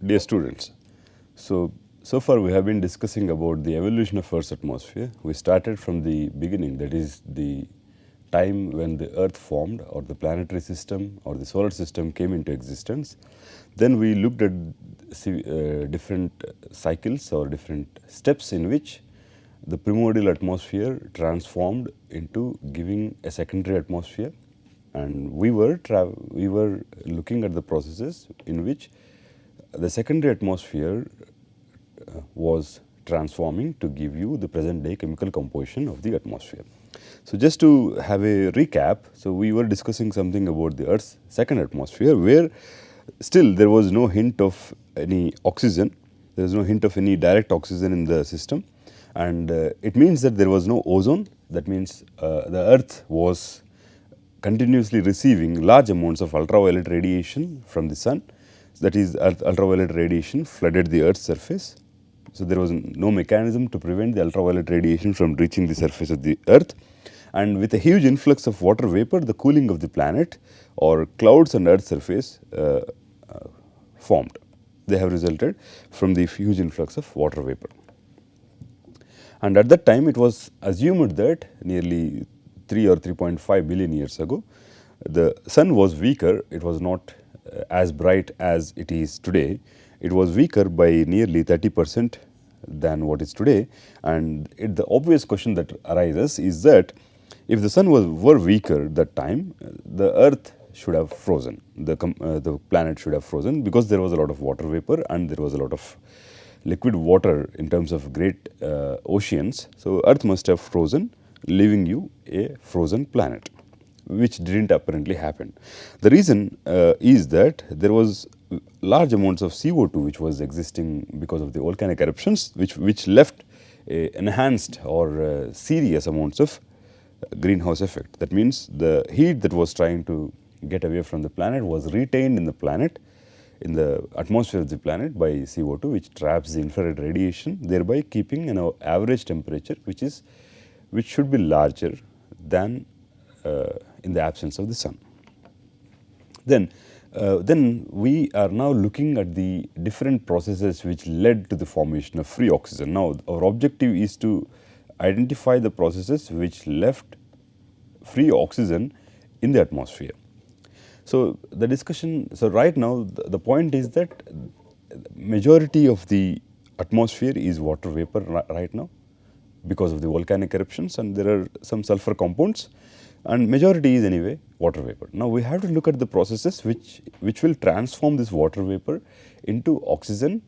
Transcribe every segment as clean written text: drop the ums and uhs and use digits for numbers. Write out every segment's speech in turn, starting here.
Dear students, so far we have been discussing about the evolution of Earth's atmosphere. We started from the beginning, that is the time when the Earth formed or the planetary system or the solar system came into existence. Then we looked at different cycles or different steps in which the primordial atmosphere transformed into giving a secondary atmosphere, and we were looking at the processes in which the secondary atmosphere was transforming to give you the present day chemical composition of the atmosphere. So, just to have a recap, so we were discussing something about the Earth's second atmosphere, where still there was no hint of any oxygen, there was no hint of any direct oxygen in the system, and it means that there was no ozone. That means the Earth was continuously receiving large amounts of ultraviolet radiation from the sun. That is, ultraviolet radiation flooded the Earth's surface. So, there was no mechanism to prevent the ultraviolet radiation from reaching the surface of the Earth, and with a huge influx of water vapor, the cooling of the planet or clouds on Earth's surface formed. They have resulted from the huge influx of water vapor. And at that time, it was assumed that nearly 3 or 3.5 billion years ago, the sun was weaker. It was not as bright as it is today. It was weaker by nearly 30% than what is today. And the obvious question that arises is that if the sun were weaker that time, the Earth should have frozen, the planet should have frozen, because there was a lot of water vapor and there was a lot of liquid water in terms of great oceans. So, Earth must have frozen, leaving you a frozen planet, which did not apparently happen. The reason is that there was large amounts of CO2 which was existing because of the volcanic eruptions, which left enhanced or serious amounts of greenhouse effect. That means the heat that was trying to get away from the planet was retained in the planet, in the atmosphere of the planet by CO2, which traps the infrared radiation, thereby keeping an average temperature which should be larger than in the absence of the sun. Then we are now looking at the different processes which led to the formation of free oxygen. Now, our objective is to identify the processes which left free oxygen in the atmosphere. So, the discussion, so right now the point is that majority of the atmosphere is water vapor right now because of the volcanic eruptions, and there are some sulfur compounds, and majority is anyway water vapor. Now, we have to look at the processes which will transform this water vapor into oxygen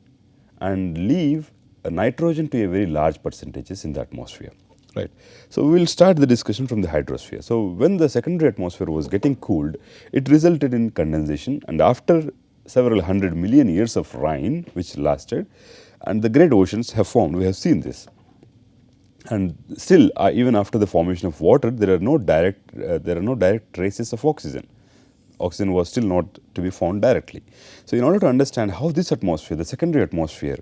and leave nitrogen to a very large percentages in the atmosphere. Right. So, we will start the discussion from the hydrosphere. So, when the secondary atmosphere was getting cooled, it resulted in condensation, and after several 100 million years of rain which lasted, and the great oceans have formed. We have seen this. And still even after the formation of water, there are no direct traces of oxygen. Oxygen was still not to be found directly. So, in order to understand how this atmosphere, the secondary atmosphere,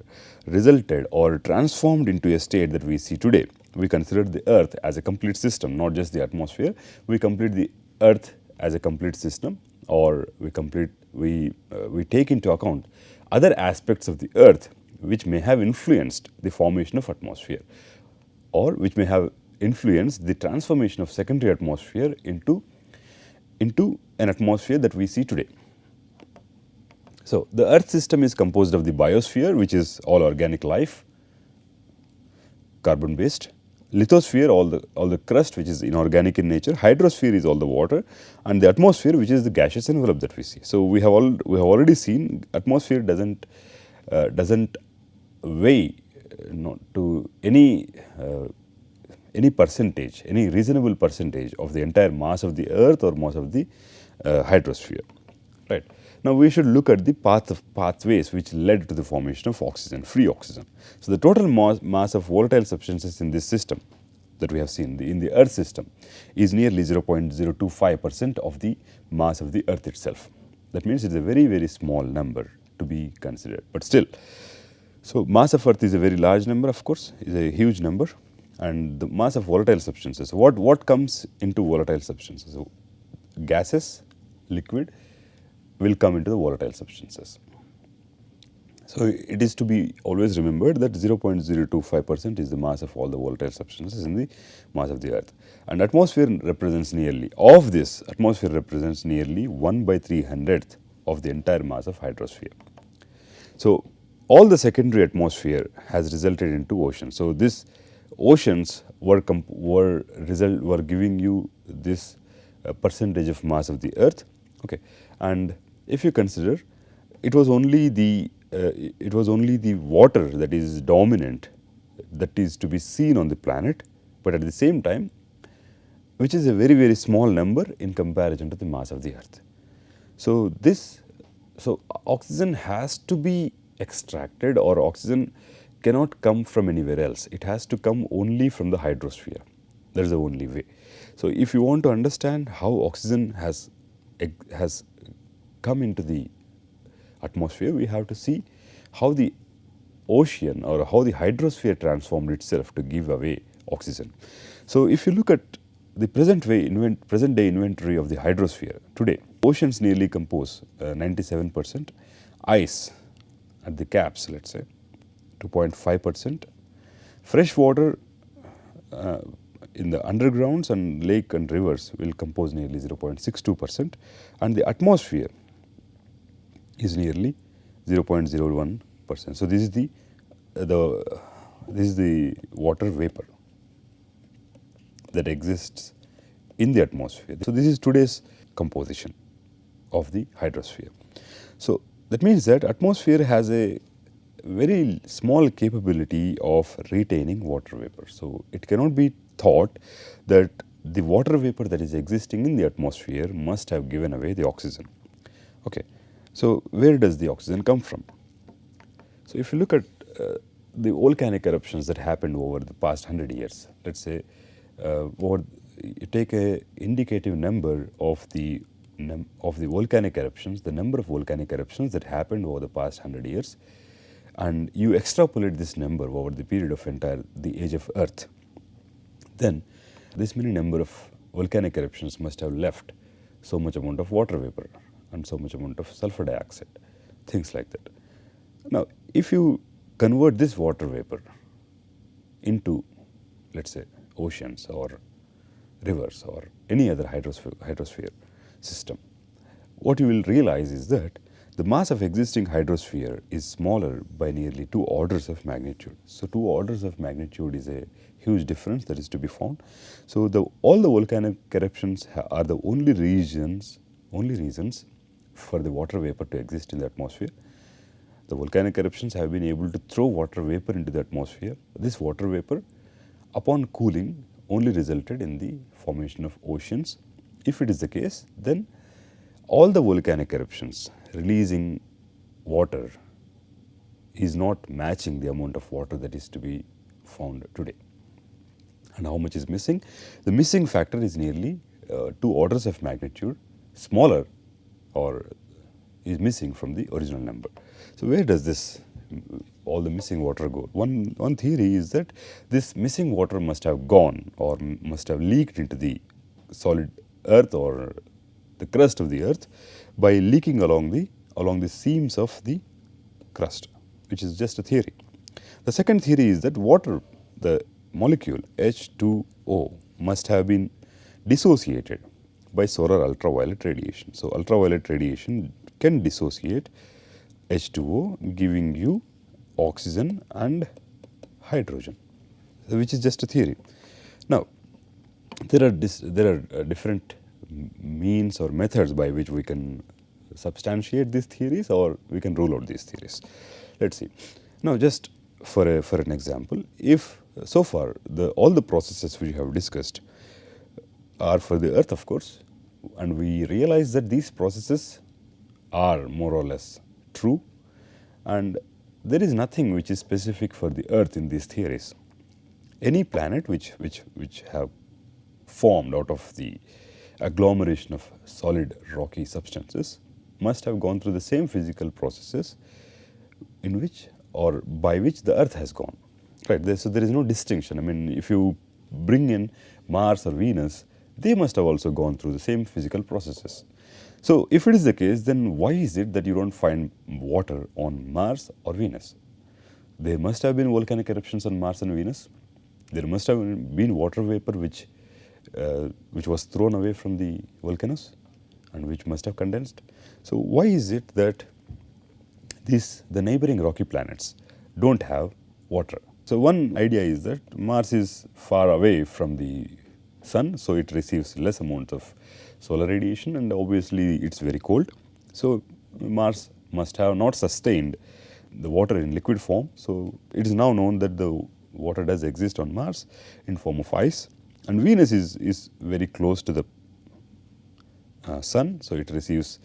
resulted or transformed into a state that we see today, we consider the Earth as a complete system, not just the atmosphere. We complete the Earth as a complete system, or we take into account other aspects of the Earth which may have influenced the formation of atmosphere, or which may have influenced the transformation of secondary atmosphere into an atmosphere that we see today. So, the Earth system is composed of the biosphere, which is all organic life, carbon based; lithosphere, all the crust, which is inorganic in nature; hydrosphere is all the water; and the atmosphere, which is the gaseous envelope that we see. So, we have already seen atmosphere doesn't weigh to any percentage, any reasonable percentage of the entire mass of the Earth or mass of the hydrosphere. Right. Now, we should look at the pathways which led to the formation of oxygen, free oxygen. So, the total mass of volatile substances in this system that we have seen in the Earth system is nearly 0.025% of the mass of the Earth itself. That means it is a very, very small number to be considered, but still. So, mass of Earth is a very large number, of course, is a huge number, and the mass of volatile substances. What comes into volatile substances? So, gases, liquid will come into the volatile substances. So it is to be always remembered that 0.025% is the mass of all the volatile substances in the mass of the Earth. And atmosphere represents nearly, of this, atmosphere represents nearly 1 by 300th of the entire mass of hydrosphere. So all the secondary atmosphere has resulted into oceans. So this oceans were giving you this percentage of mass of the Earth. Okay, and if you consider, it was only the water that is dominant, that is to be seen on the planet, but at the same time, which is a very small number in comparison to the mass of the Earth. So oxygen has to be extracted, or oxygen cannot come from anywhere else. It has to come only from the hydrosphere. That is the only way. So if you want to understand how oxygen has come into the atmosphere, we have to see how the ocean or how the hydrosphere transformed itself to give away oxygen. So if you look at the present day inventory of the hydrosphere today, oceans nearly compose 97%, ice at the caps, let's say 2.5%, fresh water in the undergrounds and lake and rivers will compose nearly 0.62%, and the atmosphere is nearly 0.01%. So this is the water vapor that exists in the atmosphere. So this is today's composition of the hydrosphere. So that means that atmosphere has a very small capability of retaining water vapor. So it cannot be thought that the water vapor that is existing in the atmosphere must have given away the oxygen. Okay. So where does the oxygen come from? So if you look at the volcanic eruptions that happened over the past 100 years, let's say you take a indicative number of the volcanic eruptions, the number of volcanic eruptions that happened over the past 100 years, and you extrapolate this number over the period of the age of Earth, then this many number of volcanic eruptions must have left so much amount of water vapor and so much amount of sulfur dioxide, things like that. Now, if you convert this water vapor into, let's say, oceans or rivers or any other hydrosphere system, what you will realize is that the mass of existing hydrosphere is smaller by nearly 2 orders of magnitude. So 2 orders of magnitude is a huge difference that is to be found. So all the volcanic eruptions are the only reasons for the water vapor to exist in the atmosphere. The volcanic eruptions have been able to throw water vapor into the atmosphere. This water vapor, upon cooling, only resulted in the formation of oceans. If it is the case, then all the volcanic eruptions releasing water is not matching the amount of water that is to be found today. And how much is missing? The missing factor is nearly 2 orders of magnitude smaller, or is missing from the original number. So where does all the missing water go? One theory is that this missing water must have gone or must have leaked into the solid earth or the crust of the earth by leaking along the seams of the crust, which is just a theory. The second theory is that water, the molecule H2O, must have been dissociated by solar ultraviolet radiation. So ultraviolet radiation can dissociate H2O, giving you oxygen and hydrogen, which is just a theory. Now, there are different means or methods by which we can substantiate these theories, or we can rule out these theories. Let's see. Now, just for an example, if so far all the processes we have discussed are for the Earth, of course, and we realize that these processes are more or less true, and there is nothing which is specific for the Earth in these theories. Any planet which have formed out of the agglomeration of solid rocky substances must have gone through the same physical processes in which or by which the Earth has gone. Right. So there is no distinction. I mean, if you bring in Mars or Venus, they must have also gone through the same physical processes. So if it is the case, then why is it that you don't find water on Mars or Venus? There must have been volcanic eruptions on Mars and Venus. There must have been water vapor which was thrown away from the volcanoes and which must have condensed. So why is it that the neighboring rocky planets don't have water? So one idea is that Mars is far away from the sun, so it receives less amount of solar radiation, and obviously it's very cold. So Mars must have not sustained the water in liquid form. So it is now known that the water does exist on Mars in form of ice, and Venus is very close to the sun, so it receives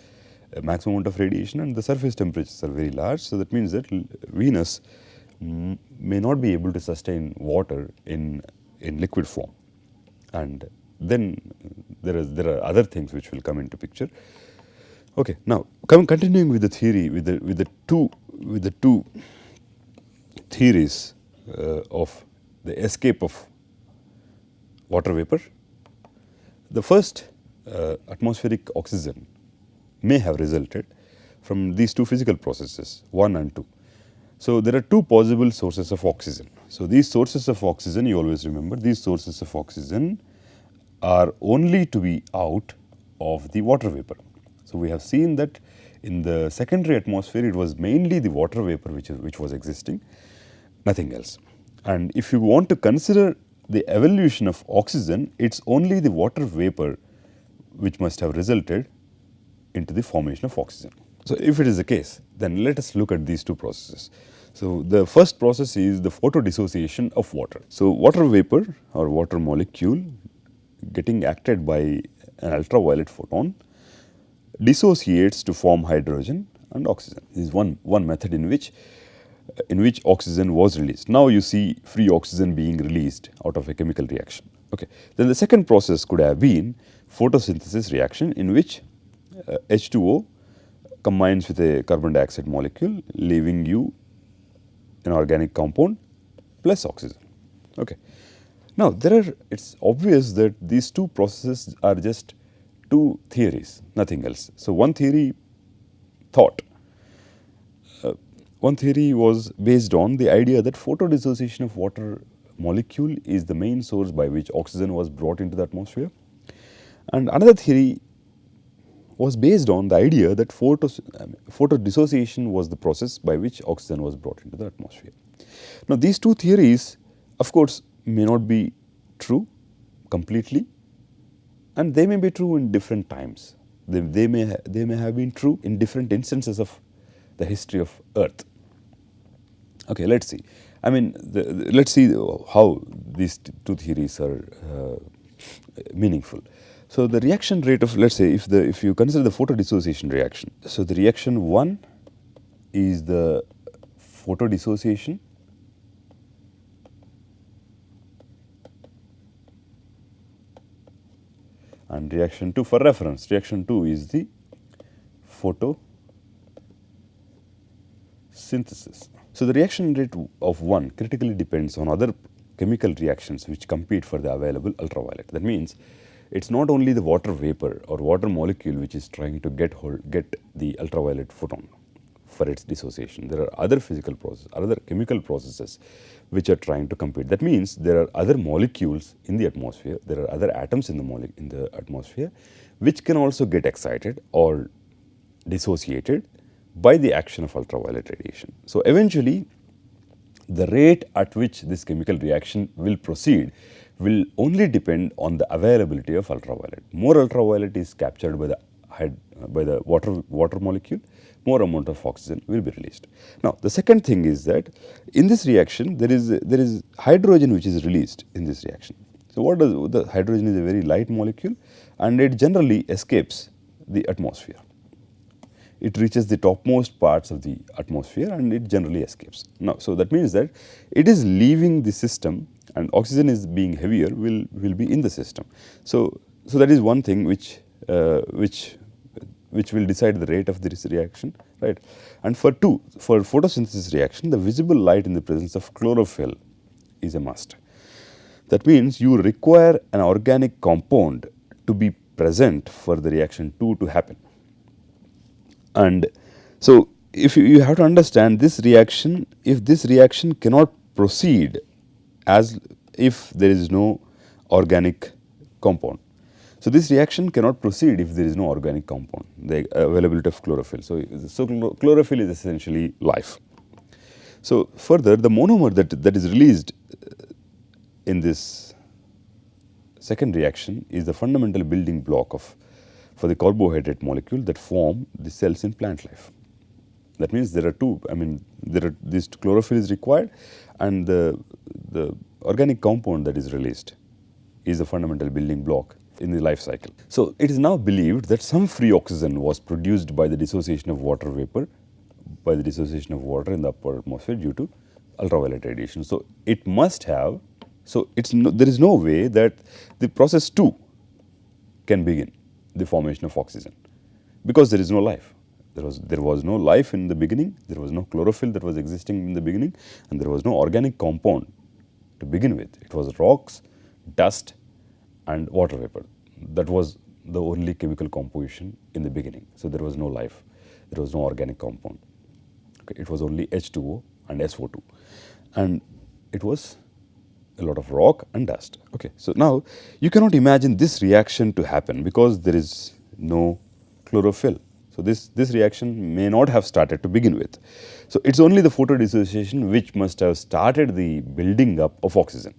a maximum amount of radiation, and the surface temperatures are very large. So that means that Venus may not be able to sustain water in liquid form, and then there are other things which will come into picture. Okay, now continuing with the theory, with the two theories of the escape of water vapor. The first, atmospheric oxygen, may have resulted from these two physical processes, 1 and 2. So there are two possible sources of oxygen. So these sources of oxygen, you always remember, these sources of oxygen are only to be out of the water vapor. So we have seen that in the secondary atmosphere, it was mainly the water vapor which was existing, nothing else. And if you want to consider the evolution of oxygen, it's only the water vapor which must have resulted into the formation of oxygen. So if it is the case, then let us look at these two processes. So the first process is the photodissociation of water. So water vapor or water molecule getting acted by an ultraviolet photon dissociates to form hydrogen and oxygen. This is one method in which oxygen was released. Now you see free oxygen being released out of a chemical reaction. Okay. Then the second process could have been photosynthesis reaction, in which H2O combines with a carbon dioxide molecule, leaving you an organic compound plus oxygen. Okay. Now it's obvious that these two processes are just two theories, nothing else. So one theory was based on the idea that photodissociation of water molecule is the main source by which oxygen was brought into the atmosphere. And another theory was based on the idea that photodissociation was the process by which oxygen was brought into the atmosphere. Now these two theories, of course, may not be true completely, and they may be true in different times. They may have been true in different instances of the history of Earth. Okay, let's see. I mean, let's see how these two theories are meaningful. So the reaction rate of, let's say, if you consider the photodissociation reaction, so the reaction 1 is the photodissociation, and reaction 2, for reference, reaction 2 is the photosynthesis. So the reaction rate of 1 critically depends on other chemical reactions which compete for the available ultraviolet. That means it's not only the water vapor or water molecule which is trying to get the ultraviolet photon for its dissociation. There are other physical processes, other chemical processes which are trying to compete. That means there are other molecules in the atmosphere, there are other atoms in the atmosphere which can also get excited or dissociated by the action of ultraviolet radiation. So eventually, the rate at which this chemical reaction will proceed will only depend on the availability of ultraviolet. More ultraviolet is captured by the water molecule, more amount of oxygen will be released. Now the second thing is that in this reaction there is hydrogen which is released in this reaction. So what does the hydrogen is a very light molecule, and it generally escapes the atmosphere. It reaches the topmost parts of the atmosphere and it generally escapes. Now, so that means that it is leaving the system, and oxygen is being heavier will be in the system. So that is one thing which will decide the rate of this reaction, right? And for photosynthesis reaction, the visible light in the presence of chlorophyll is a must. That means you require an organic compound to be present for the reaction 2 to happen. And so if you have to understand this reaction, if this reaction cannot proceed as if there is no organic compound. So this reaction cannot proceed if there is no organic compound, the availability of chlorophyll. So chlorophyll is essentially life. So further, the monomer that is released in this second reaction is the fundamental building block for the carbohydrate molecule that form the cells in plant life. That means there are two, this chlorophyll is required, and the organic compound that is released is the fundamental building block in the life cycle. So it is now believed that some free oxygen was produced by the dissociation of water vapor, by the dissociation of water in the upper atmosphere due to ultraviolet radiation. So it must have, there is no way that the process 2 can begin the formation of oxygen, because there is no life. There was no life in the beginning, there was no chlorophyll that was existing in the beginning, and there was no organic compound to begin with. It was rocks, dust, and water vapor. That was the only chemical composition in the beginning. So there was no life, there was no organic compound. Okay, it was only H2O and SO2, and it was a lot of rock and dust. Okay, so now you cannot imagine this reaction to happen because there is no chlorophyll. So this reaction may not have started to begin with. So it's only the photodissociation which must have started the building up of oxygen,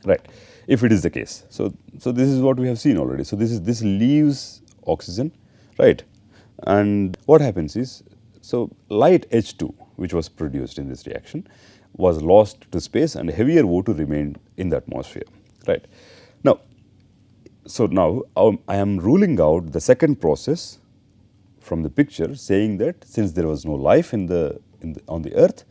right? If it is the case. So this is what we have seen already. So this leaves oxygen, right? And what happens is, so light H2 which was produced in this reaction was lost to space, and heavier O2 remained in the atmosphere, right? Now, I am ruling out the second process from the picture, saying that since there was no life on the earth,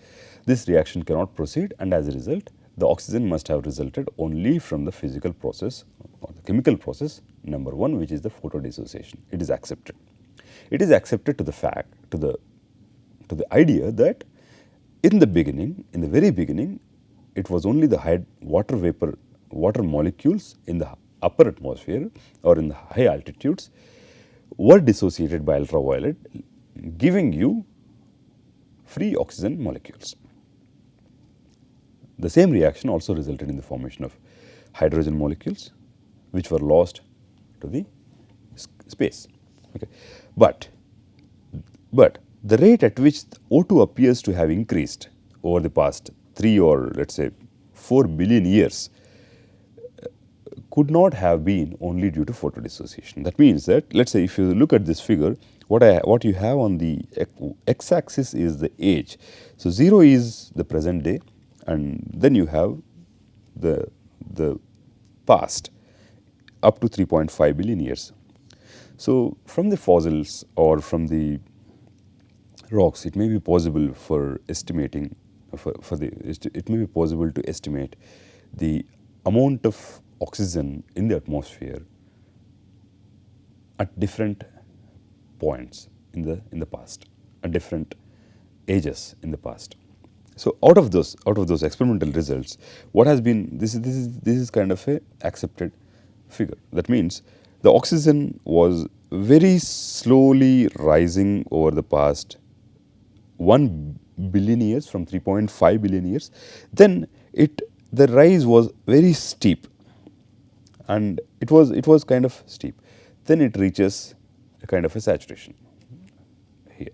this reaction cannot proceed, and as a result the oxygen must have resulted only from the physical process or the chemical process number 1, which is the photodissociation. It is accepted. It is accepted to the idea that in the very beginning, it was only the water molecules in the upper atmosphere or in the high altitudes were dissociated by ultraviolet, giving you free oxygen molecules. The same reaction also resulted in the formation of hydrogen molecules, which were lost to the space. Okay. But the rate at which O2 appears to have increased over the past 3 or let's say 4 billion years could not have been only due to photodissociation. That means that, let's say, if you look at this figure, what you have on the x-axis is the age. So 0 is the present day, and then you have the past up to 3.5 billion years. So from the fossils or from the rocks, it may be possible for estimating it may be possible to estimate the amount of oxygen in the atmosphere at different points in the past, at different ages in the past. So out of those experimental results, what has been, this is kind of a accepted figure. That means the oxygen was very slowly rising over the past 1 billion years, from 3.5 billion years. Then the rise was very steep, and it was kind of steep. Then it reaches a kind of a saturation here.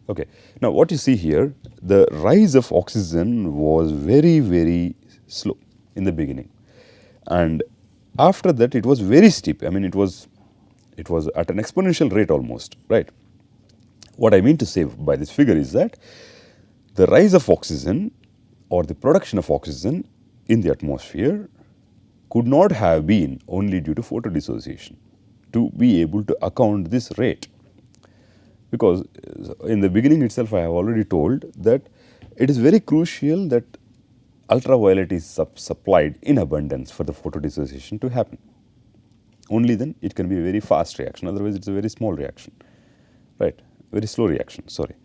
Okay. Now what you see here, the rise of oxygen was very, very slow in the beginning, and after that it was very steep. I mean, it was at an exponential rate almost, right? What I mean to say by this figure is that the rise of oxygen or the production of oxygen in the atmosphere could not have been only due to photodissociation to be able to account this rate. Because in the beginning itself, I have already told that it is very crucial that ultraviolet is supplied in abundance for the photodissociation to happen. Only then it can be a very fast reaction, otherwise it's a very small reaction, right? Very slow reaction, sorry.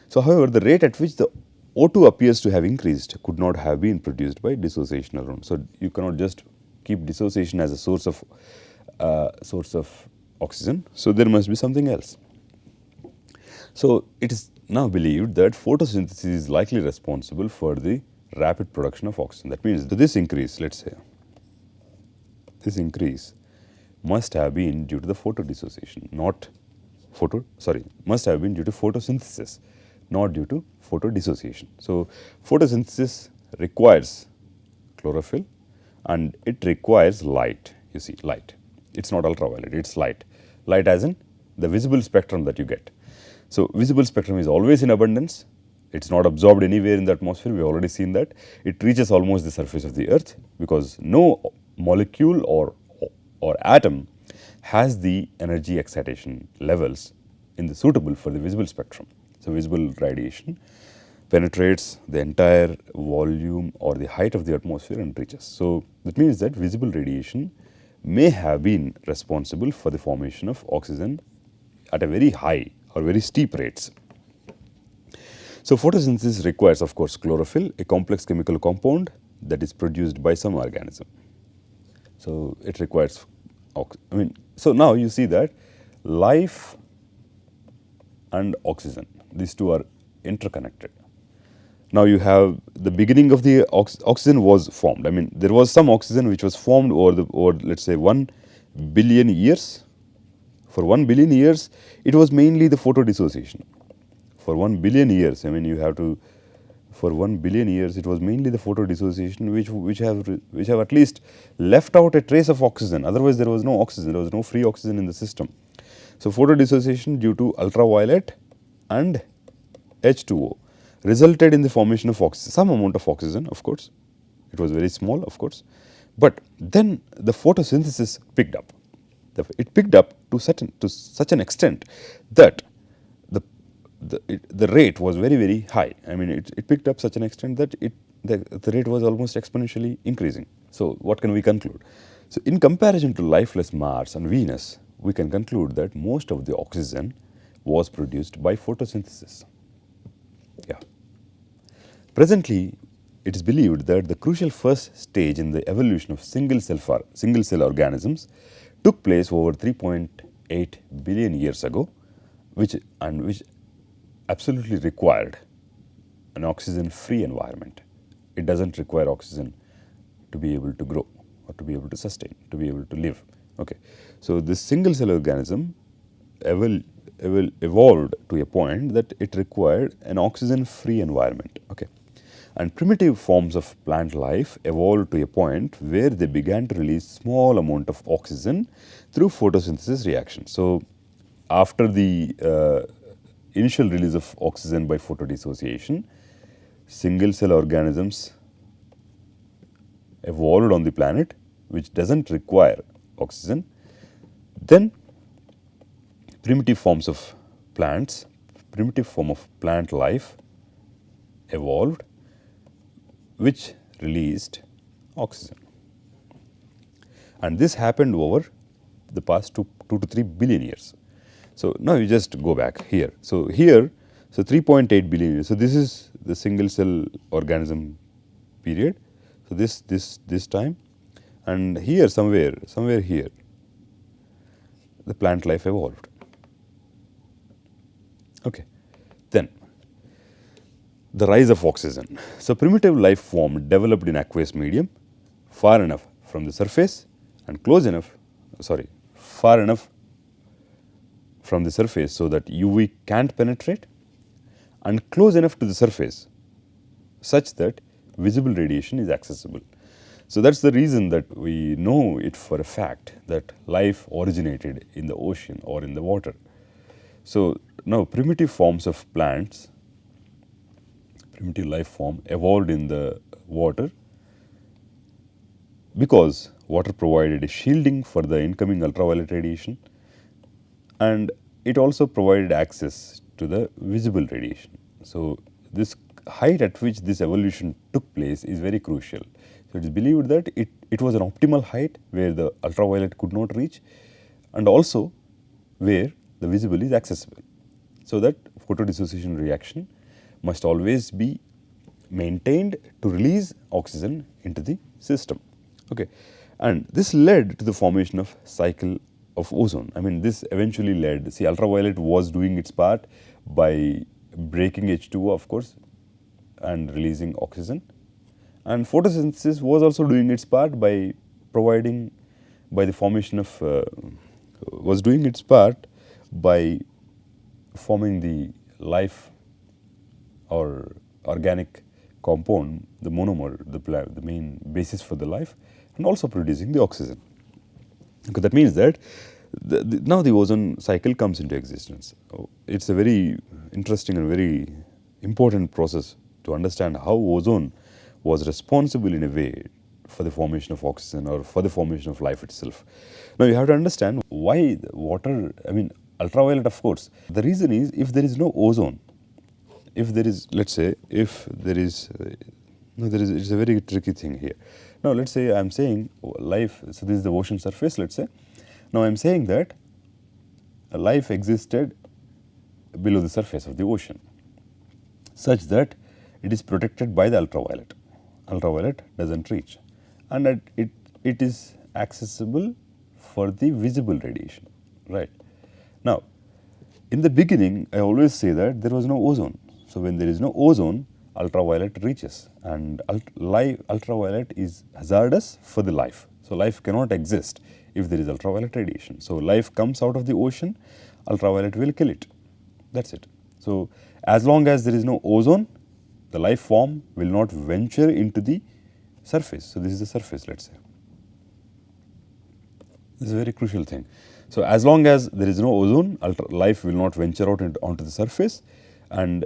So however, the rate at which the O2 appears to have increased could not have been produced by dissociation alone. So you cannot just keep dissociation as a source of oxygen. So there must be something else. So it is now believed that photosynthesis is likely responsible for the rapid production of oxygen. That means this increase, let's say, this increase must have been due to the photodissociation, not must have been due to photosynthesis, not due to photodissociation. So photosynthesis requires chlorophyll and it requires light. You see, light. It's not ultraviolet, it's light. Light as in the visible spectrum that you get. So visible spectrum is always in abundance. It's not absorbed anywhere in the atmosphere. We've already seen that. It reaches almost the surface of the earth because no molecule or atom has the energy excitation levels in the suitable for the visible spectrum. So visible radiation penetrates the entire volume or the height of the atmosphere and reaches. So that means that visible radiation may have been responsible for the formation of oxygen at a very high or very steep rates. So photosynthesis requires, of course, chlorophyll, a complex chemical compound that is produced by some organism. So it requires, so now you see that life and oxygen, these two are interconnected. Now you have the beginning of the oxygen was formed. There was some oxygen which was formed over let's say 1 billion years. For 1 billion years, it was mainly the photodissociation. For 1 billion years, for 1 billion years, it was mainly the photodissociation which have at least left out a trace of oxygen. Otherwise, there was no oxygen. There was no free oxygen in the system. So photodissociation due to ultraviolet and H2O resulted in the formation of oxygen, some amount of oxygen, of course. It was very small, of course. But then the photosynthesis picked up. It picked up to such an extent that the rate was very, very high. It picked up such an extent that the rate was almost exponentially increasing. So what can we conclude? So in comparison to lifeless Mars and Venus, we can conclude that most of the oxygen was produced by photosynthesis. Yeah. Presently, it is believed that the crucial first stage in the evolution of single cell organisms took place over 3.8 billion years ago, which absolutely required an oxygen-free environment. It doesn't require oxygen to be able to grow or to be able to sustain, to be able to live. Okay. So this single cell organism evolved to a point that it required an oxygen-free environment. Okay. And primitive forms of plant life evolved to a point where they began to release small amount of oxygen through photosynthesis reaction. So after the initial release of oxygen by photodissociation, single cell organisms evolved on the planet which doesn't require oxygen. Then primitive form of plant life evolved which released oxygen. And this happened over the past 2 to 3 billion years. So now you just go back here. So here, 3.8 billion years. So this is the single cell organism period. So this time, and here somewhere here, the plant life evolved. Okay. Then the rise of oxygen. So primitive life form developed in aqueous medium far enough from the surface and far enough from the surface so that UV can't penetrate, and close enough to the surface such that visible radiation is accessible. So that's the reason that we know it for a fact that life originated in the ocean or in the water. So now primitive forms of plants, primitive life form evolved in the water because water provided a shielding for the incoming ultraviolet radiation, and it also provided access to the visible radiation. So this height at which this evolution took place is very crucial. So it is believed that it was an optimal height where the ultraviolet could not reach, and also where the visible is accessible. So that photodissociation reaction must always be maintained to release oxygen into the system. Okay. And this led to the formation of cycle of ozone. This eventually led, ultraviolet was doing its part, by breaking H2O, of course, and releasing oxygen. And photosynthesis was also doing its part by providing, by the formation of, was doing its part by forming the life or organic compound, the monomer, the main basis for the life, and also producing the oxygen. Okay, that means that now the ozone cycle comes into existence. It's a very interesting and very important process to understand how ozone was responsible in a way for the formation of oxygen or for the formation of life itself. Now you have to understand why the water, I mean ultraviolet, of course. The reason is, if there is no ozone, if there is, let's say, if there is, no, there is, it's a very tricky thing here. Now let's say I am saying life, so this is the ocean surface, let's say. Now I am saying that life existed below the surface of the ocean, such that it is protected by the ultraviolet. Ultraviolet doesn't reach, and that it is accessible for the visible radiation, right? Now, in the beginning, I always say that there was no ozone. So when there is no ozone, ultraviolet reaches, and ultraviolet is hazardous for the life. So life cannot exist if there is ultraviolet radiation. So life comes out of the ocean, ultraviolet will kill it. That's it. So as long as there is no ozone, the life form will not venture into the surface. So this is the surface, let's say. This is a very crucial thing. So as long as there is no ozone, life will not venture out onto the surface, and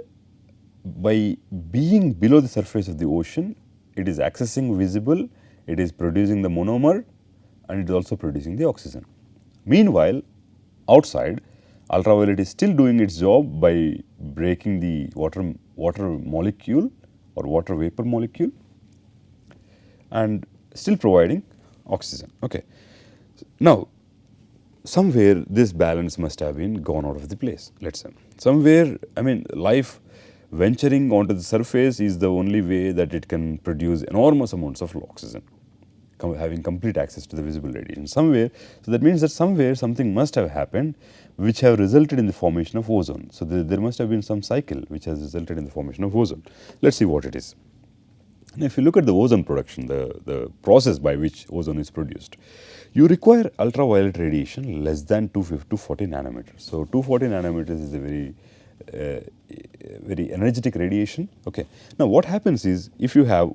by being below the surface of the ocean, it is accessing visible, it is producing the monomer, and it is also producing the oxygen. Meanwhile, outside, ultraviolet is still doing its job by breaking the water molecule or water vapor molecule and still providing oxygen. Okay. Now, somewhere this balance must have been gone out of the place, let's say. Somewhere, I mean, life venturing onto the surface is the only way that it can produce enormous amounts of oxygen, having complete access to the visible radiation. Somewhere, so that means that somewhere something must have happened which have resulted in the formation of ozone. So there must have been some cycle which has resulted in the formation of ozone. Let's see what it is. Now, if you look at the ozone production, the process by which ozone is produced, you require ultraviolet radiation less than 240 nanometers. So 240 nanometers is a very energetic radiation. Okay. Now what happens is, if you have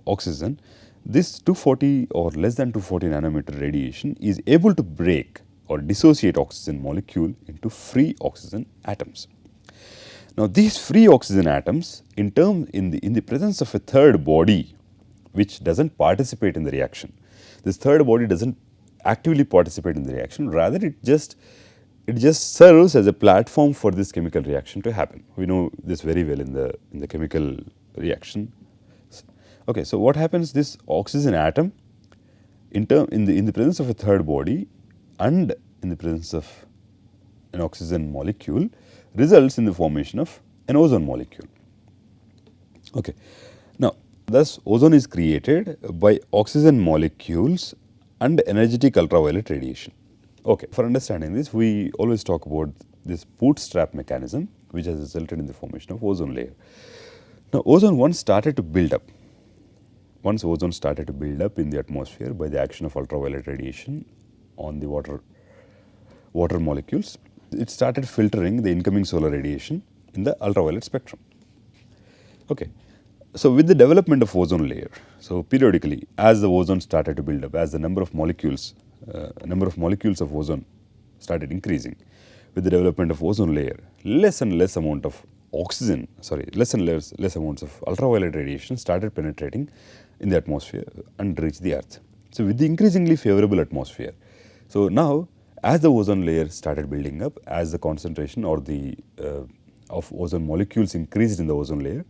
oxygen, this 240 or less than 240 nanometer radiation is able to break or dissociate oxygen molecule into free oxygen atoms. Now these free oxygen atoms, in the presence of a third body which doesn't participate in the reaction, this third body doesn't actively participate in the reaction, rather it just serves as a platform for this chemical reaction to happen. We know this very well in the chemical reaction. Okay, so what happens? This oxygen atom, in the presence of a third body and in the presence of an oxygen molecule, results in the formation of an ozone molecule. Okay, now thus ozone is created by oxygen molecules and energetic ultraviolet radiation. Okay, for understanding this, we always talk about this bootstrap mechanism which has resulted in the formation of ozone layer. Now ozone once started to build up. Once ozone started to build up in the atmosphere by the action of ultraviolet radiation on the water molecules, it started filtering the incoming solar radiation in the ultraviolet spectrum. Okay. So with the development of ozone layer, so periodically as the ozone started to build up, as the number of molecules of ozone started increasing, with the development of ozone layer, less and less amounts of ultraviolet radiation started penetrating in the atmosphere and reached the earth. So with the increasingly favorable atmosphere, so now as the ozone layer started building up, as the concentration or the of ozone molecules increased in the ozone layer,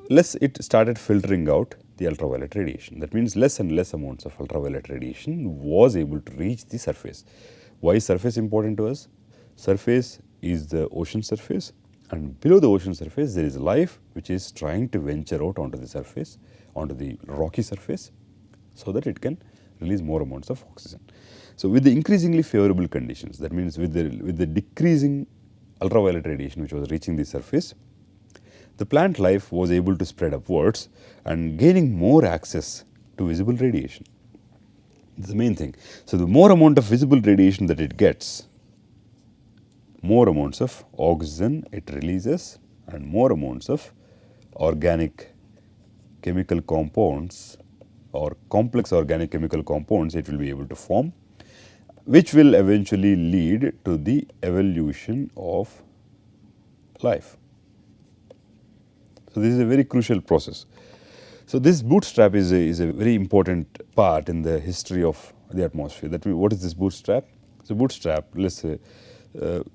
less it started filtering out the ultraviolet radiation. That means less and less amounts of ultraviolet radiation was able to reach the surface. Why is surface important to us? Surface is the ocean surface, and below the ocean surface there is life which is trying to venture out onto the surface, onto the rocky surface, so that it can release more amounts of oxygen. So with the increasingly favorable conditions, that means with the decreasing ultraviolet radiation which was reaching the surface, the plant life was able to spread upwards and gaining more access to visible radiation. This is the main thing. So, the more amount of visible radiation that it gets, more amounts of oxygen it releases and more amounts of organic chemical compounds or complex organic chemical compounds it will be able to form, which will eventually lead to the evolution of life. So, this is a very crucial process. So, this bootstrap is a very important part in the history of the atmosphere. That means, what is this bootstrap? So, bootstrap, let's say,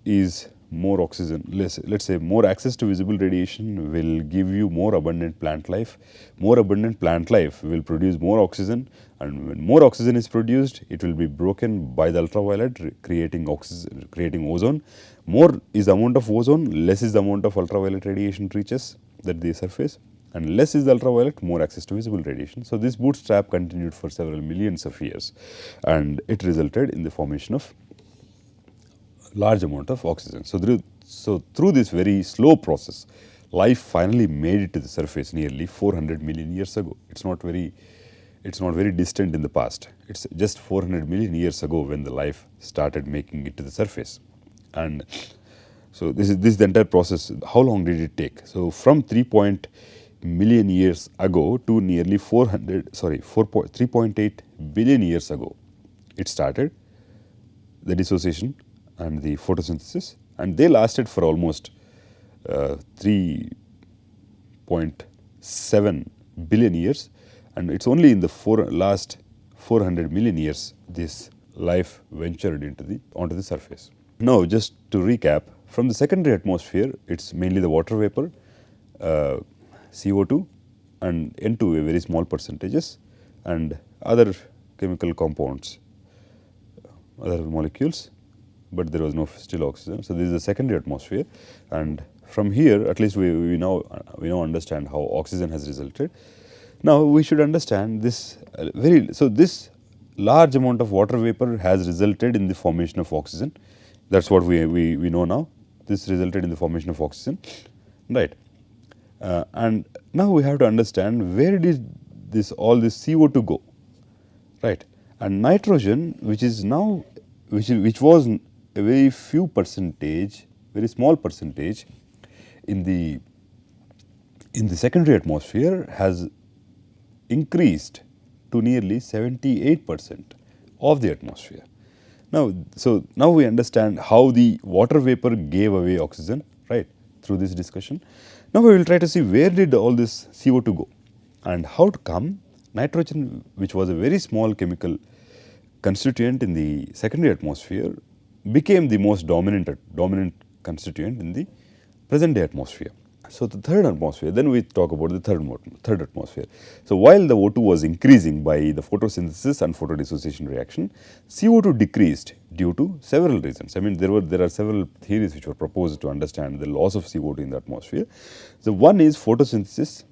is more oxygen, let's say more access to visible radiation will give you more abundant plant life. More abundant plant life will produce more oxygen, and when more oxygen is produced, it will be broken by the ultraviolet, creating oxygen, creating ozone. More is the amount of ozone, less is the amount of ultraviolet radiation reaches that the surface, and less is the ultraviolet, more access to visible radiation. So, this bootstrap continued for several millions of years, and it resulted in the formation of large amount of oxygen. So, through this very slow process, life finally made it to the surface nearly 400 million years ago. It's not very distant in the past. It's just 400 million years ago when the life started making it to the surface. And so, this is the entire process. How long did it take? So, from 3 million years ago to nearly 3.8 billion years ago, it started the dissociation and the photosynthesis, and they lasted for almost 3.7 billion years, and it's only in the last 400 million years this life ventured onto the surface. Now, just to recap, from the secondary atmosphere, it's mainly the water vapor, CO2 and N2 a very small percentages, and other chemical compounds, other molecules, but there was no still oxygen. So, this is the secondary atmosphere, and from here at least we now understand how oxygen has resulted. Now, we should understand this this large amount of water vapor has resulted in the formation of oxygen. That is what we know now. This resulted in the formation of oxygen, right. And now we have to understand where did all this CO2 go, right, and nitrogen, which was a very few percentage, very small percentage in the secondary atmosphere, has increased to nearly 78% of the atmosphere. Now, so now we understand how the water vapor gave away oxygen, right, through this discussion. Now, we will try to see where did all this CO2 go and how to come nitrogen, which was a very small chemical constituent in the secondary atmosphere, became the most dominant constituent in the present day atmosphere. So, the third atmosphere, then we talk about the third atmosphere. So, while the O2 was increasing by the photosynthesis and photodissociation reaction, CO2 decreased due to several reasons. I mean, there are several theories which were proposed to understand the loss of CO2 in the atmosphere. So, one is photosynthesis.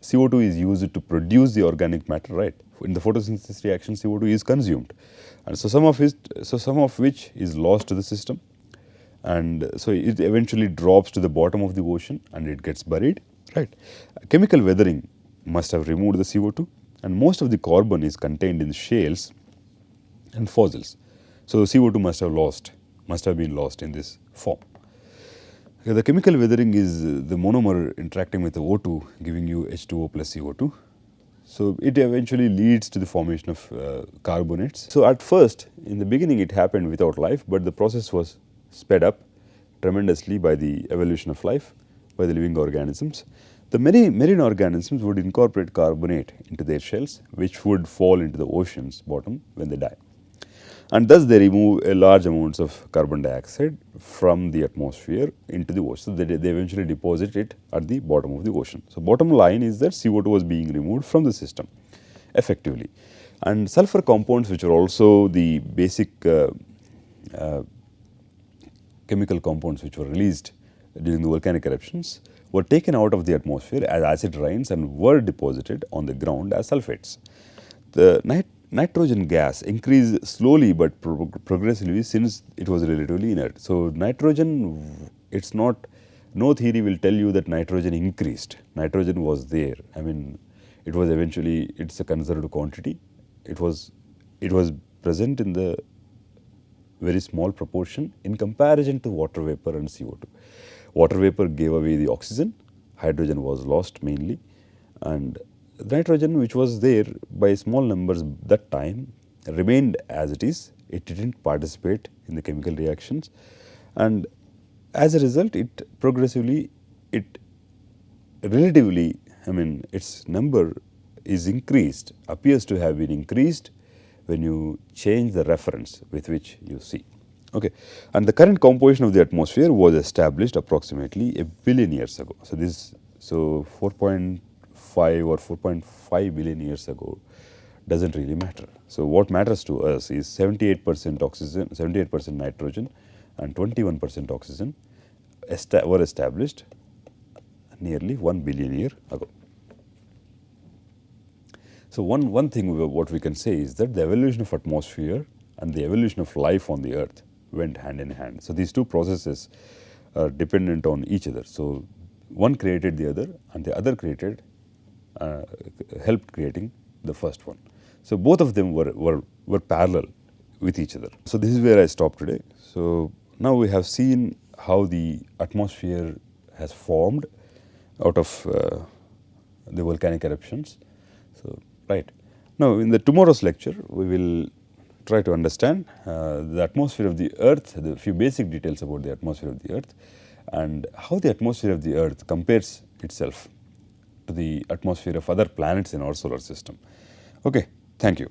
CO2 is used to produce the organic matter, right. In the photosynthesis reaction, CO2 is consumed, and so some of which is lost to the system, and so it eventually drops to the bottom of the ocean and it gets buried, right. Chemical weathering must have removed the CO2, and most of the carbon is contained in shales and fossils. So, CO2 must have been lost in this form. The chemical weathering is the monomer interacting with the O2, giving you H2O plus CO2. So, it eventually leads to the formation of carbonates. So, at first, in the beginning it happened without life, but the process was sped up tremendously by the evolution of life, by the living organisms. The many marine organisms would incorporate carbonate into their shells, which would fall into the ocean's bottom when they die. And thus they remove a large amounts of carbon dioxide from the atmosphere into the ocean. So, they eventually deposit it at the bottom of the ocean. So, bottom line is that CO2 was being removed from the system effectively. And sulfur compounds, which are also the basic chemical compounds which were released during the volcanic eruptions, were taken out of the atmosphere as acid rains and were deposited on the ground as sulfates. The nitrogen gas increased slowly but progressively since it was relatively inert. So, nitrogen it's not, no theory will tell you that nitrogen increased. Nitrogen was there. I mean, it was eventually, it's a conserved quantity. It was present in the very small proportion in comparison to water vapor and CO2. Water vapor gave away the oxygen, hydrogen was lost mainly, and nitrogen, which was there by small numbers that time, remained as it is. It didn't participate in the chemical reactions, and as a result, it progressively, it relatively, I mean, its number is increased, appears to have been increased when you change the reference with which you see. Okay. And the current composition of the atmosphere was established approximately a billion years ago. So, this, so 4.5 or 4.5 billion years ago does not really matter. So, what matters to us is 78% oxygen, 78% nitrogen and 21% oxygen were established nearly 1 billion years ago. So, one thing what we can say is that the evolution of atmosphere and the evolution of life on the earth went hand in hand. So, these two processes are dependent on each other. So, one created the other and the other created, helped creating the first one. So, both of them were parallel with each other. So, this is where I stop today. So, now we have seen how the atmosphere has formed out of the volcanic eruptions. So, right. Now, in the tomorrow's lecture, we will try to understand the atmosphere of the earth, the few basic details about the atmosphere of the earth, and how the atmosphere of the earth compares itself to the atmosphere of other planets in our solar system. Okay, thank you.